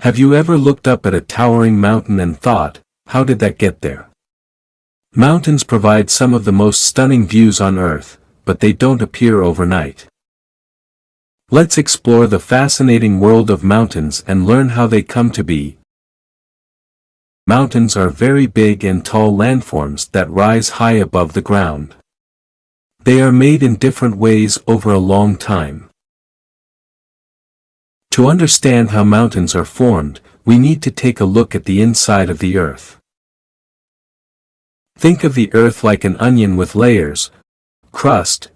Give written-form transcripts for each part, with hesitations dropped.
Have you ever looked up at a towering mountain and thought, how did that get there? Mountains provide some of the most stunning views on Earth, but they don't appear overnight. Let's explore the fascinating world of mountains and learn how they come to be. Mountains are very big and tall landforms that rise high above the ground. They are made in different ways over a long time. To understand how mountains are formed, we need to take a look at the inside of the Earth. Think of the Earth like an onion with layers. Crust.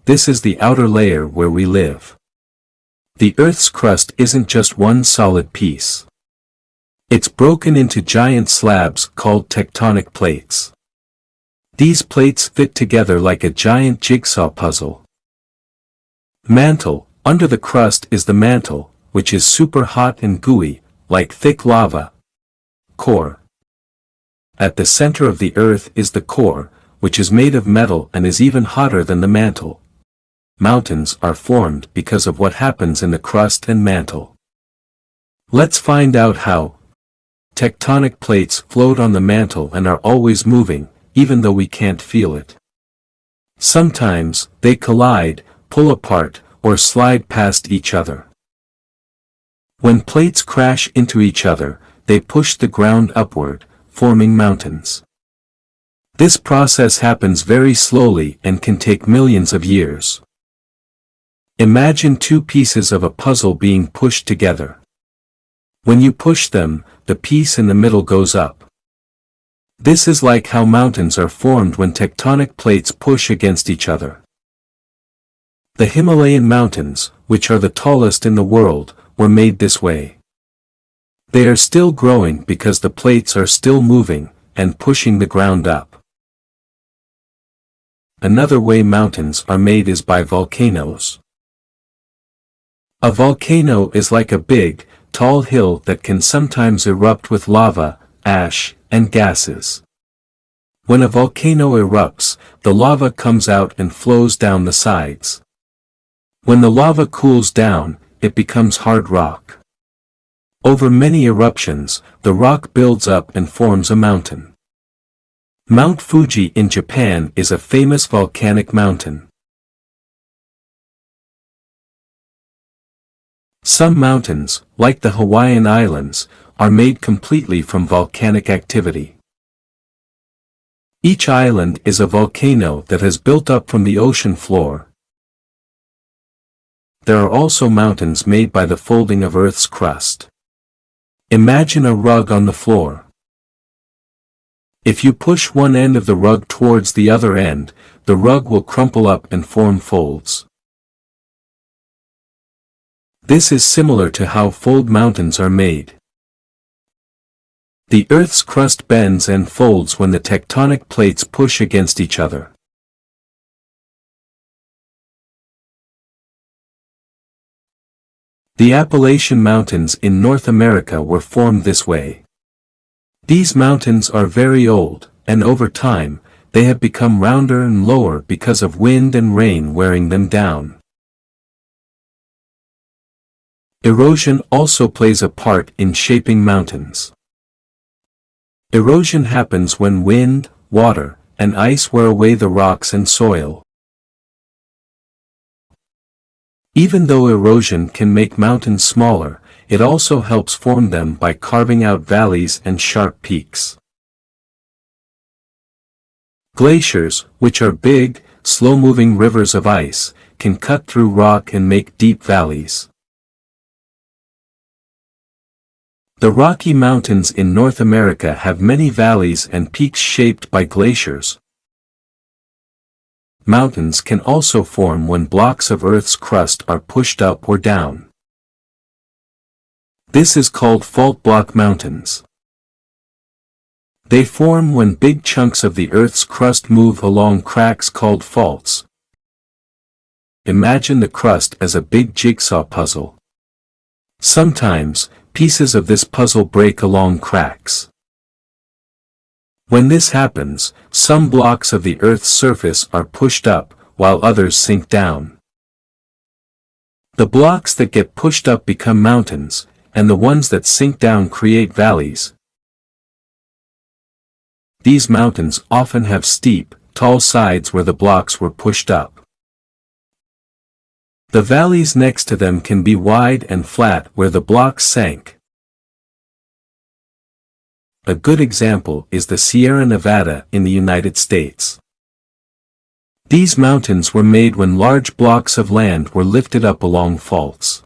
This is the outer layer where we live. The Earth's crust isn't just one solid piece. It's broken into giant slabs called tectonic plates. These plates fit together like a giant jigsaw puzzle. Mantle. Under the crust is the mantle, which is super hot and gooey, like thick lava. Core. At the center of the Earth is the core, which is made of metal and is even hotter than the mantle. Mountains are formed because of what happens in the crust and mantle. Let's find out how. Tectonic plates float on the mantle and are always moving, even though we can't feel it. Sometimes, they collide, pull apart, or slide past each other. When plates crash into each other, they push the ground upward, forming mountains. This process happens very slowly and can take millions of years. Imagine two pieces of a puzzle being pushed together. When you push them, the piece in the middle goes up. This is like how mountains are formed when tectonic plates push against each other. The Himalayan mountains, which are the tallest in the world, were made this way. They are still growing because the plates are still moving, and pushing the ground up. Another way mountains are made is by volcanoes. A volcano is like a big, tall hill that can sometimes erupt with lava, ash, and gases. When a volcano erupts, the lava comes out and flows down the sides. When the lava cools down, it becomes hard rock. Over many eruptions, the rock builds up and forms a mountain. Mount Fuji in Japan is a famous volcanic mountain. Some mountains, like the Hawaiian Islands, are made completely from volcanic activity. Each island is a volcano that has built up from the ocean floor. There are also mountains made by the folding of Earth's crust. Imagine a rug on the floor. If you push one end of the rug towards the other end, the rug will crumple up and form folds. This is similar to how fold mountains are made. The Earth's crust bends and folds when the tectonic plates push against each other. The Appalachian Mountains in North America were formed this way. These mountains are very old, and over time, they have become rounder and lower because of wind and rain wearing them down. Erosion also plays a part in shaping mountains. Erosion happens when wind, water, and ice wear away the rocks and soil. Even though erosion can make mountains smaller, it also helps form them by carving out valleys and sharp peaks. Glaciers, which are big, slow-moving rivers of ice, can cut through rock and make deep valleys. The Rocky Mountains in North America have many valleys and peaks shaped by glaciers. Mountains can also form when blocks of Earth's crust are pushed up or down. This is called fault block mountains. They form when big chunks of the Earth's crust move along cracks called faults. Imagine the crust as a big jigsaw puzzle. Sometimes, pieces of this puzzle break along cracks. When this happens, some blocks of the Earth's surface are pushed up, while others sink down. The blocks that get pushed up become mountains, and the ones that sink down create valleys. These mountains often have steep, tall sides where the blocks were pushed up. The valleys next to them can be wide and flat where the blocks sank. A good example is the Sierra Nevada in the United States. These mountains were made when large blocks of land were lifted up along faults.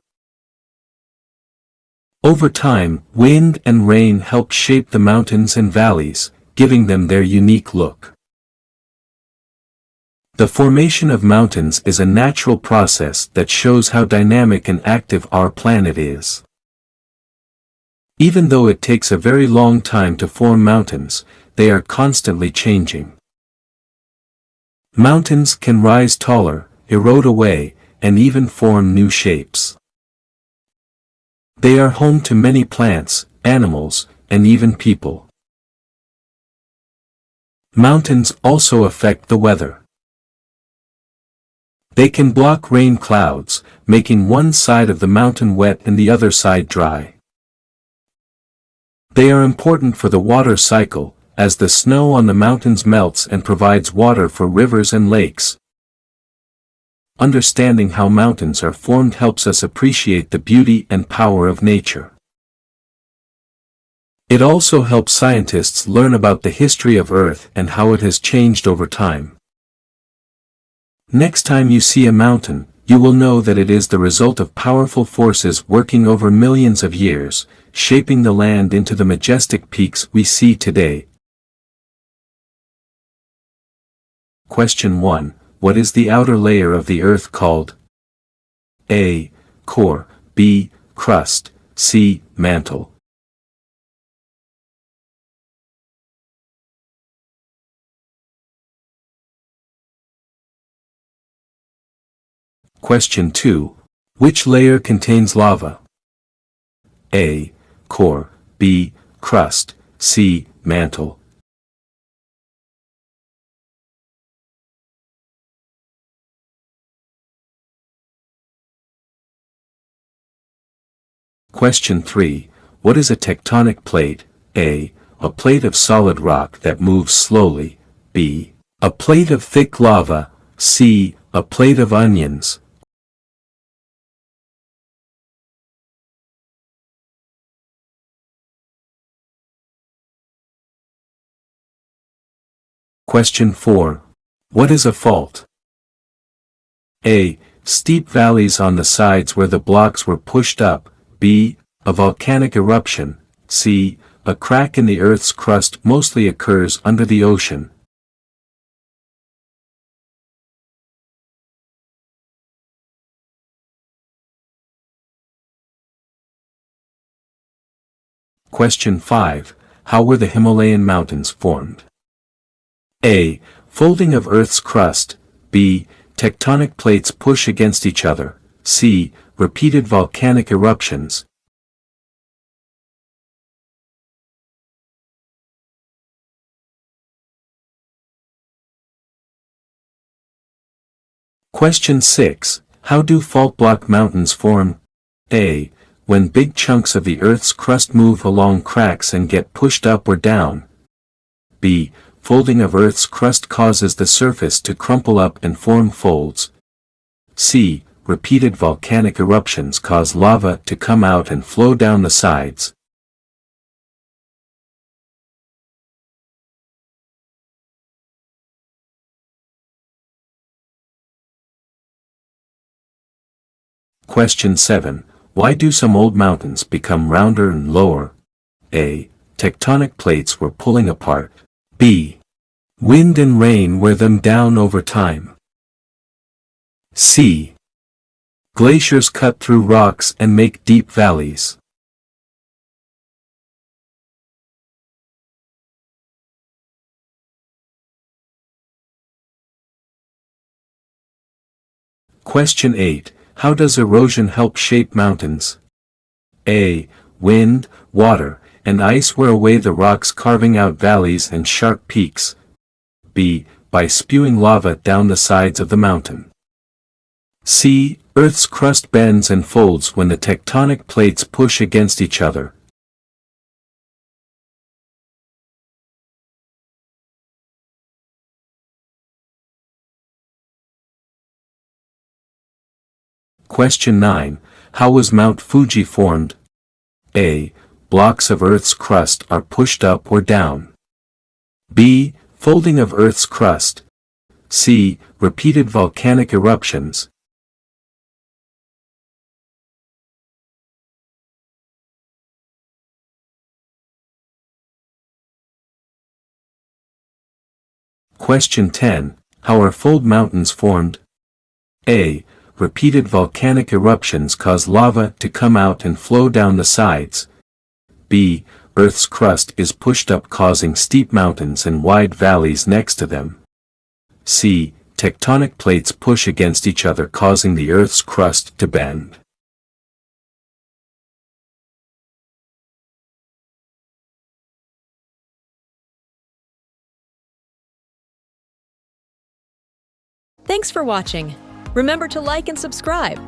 Over time, wind and rain helped shape the mountains and valleys, giving them their unique look. The formation of mountains is a natural process that shows how dynamic and active our planet is. Even though it takes a very long time to form mountains, they are constantly changing. Mountains can rise taller, erode away, and even form new shapes. They are home to many plants, animals, and even people. Mountains also affect the weather. They can block rain clouds, making one side of the mountain wet and the other side dry. They are important for the water cycle, as the snow on the mountains melts and provides water for rivers and lakes. Understanding how mountains are formed helps us appreciate the beauty and power of nature. It also helps scientists learn about the history of Earth and how it has changed over time. Next time you see a mountain, you will know that it is the result of powerful forces working over millions of years, shaping the land into the majestic peaks we see today. Question 1. What is the outer layer of the Earth called? A. Core. B. Crust. C. Mantle. Question 2. Which layer contains lava? A. Core. B. Crust. C. Mantle. Question 3. What is a tectonic plate? A. A plate of solid rock that moves slowly. B. A plate of thick lava. C. A plate of onions. Question 4. What is a fault? A. Steep valleys on the sides where the blocks were pushed up. B. A volcanic eruption. C. A crack in the Earth's crust mostly occurs under the ocean. Question 5. How were the Himalayan mountains formed? A. Folding of Earth's crust. B. Tectonic plates push against each other. C. Repeated volcanic eruptions. Question 6. How do fault block mountains form? A. When big chunks of the Earth's crust move along cracks and get pushed up or down. B. Folding of Earth's crust causes the surface to crumple up and form folds. C. Repeated volcanic eruptions cause lava to come out and flow down the sides. Question 7. Why do some old mountains become rounder and lower? A. Tectonic plates were pulling apart. B. Wind and rain wear them down over time. C. Glaciers cut through rocks and make deep valleys. Question 8. How does erosion help shape mountains? A. Wind, water, and ice wear away the rocks, carving out valleys and sharp peaks. B. By spewing lava down the sides of the mountain. C. Earth's crust bends and folds when the tectonic plates push against each other. Question 9. How was Mount Fuji formed? A. Blocks of Earth's crust are pushed up or down. B. Folding of Earth's crust. C. Repeated volcanic eruptions. Question 10. How are fold mountains formed? A. Repeated volcanic eruptions cause lava to come out and flow down the sides. B. Earth's crust is pushed up causing steep mountains and wide valleys next to them. C. Tectonic plates push against each other causing the Earth's crust to bend. Thanks for watching. Remember to like and subscribe.